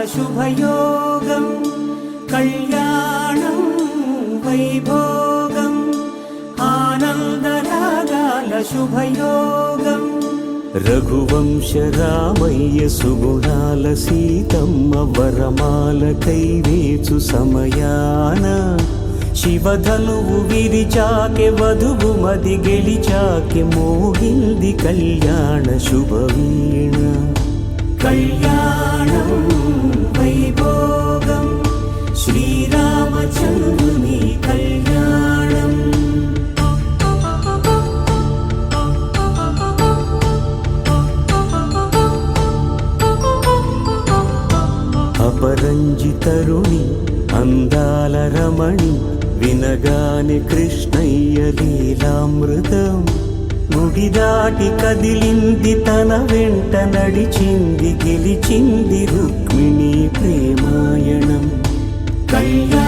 శుభయోగం కళ్యాణం వైభోగం ఆనందరాగాల శుభయోగం రఘువంశ రామయ్య సుగుణాల సీతమ్మ వరమాల కైవేచు సమయాన శివధనువు విరిచాకె వధువు మది గెలిచాకె మోగింది కళ్యాణ శుభవీణ కళ్యాణం వైభోగం శ్రీరామచంద్రుని కళ్యాణం అపరంజి తరుణి అందాల రమణి వినగానే కృష్ణయ్య లీలామృతం గుడి దాటి కదిలింది తన వెంట నడిచింది గెలిచింది రుక్మిణి ప్రేమాయణం కళ్యాణ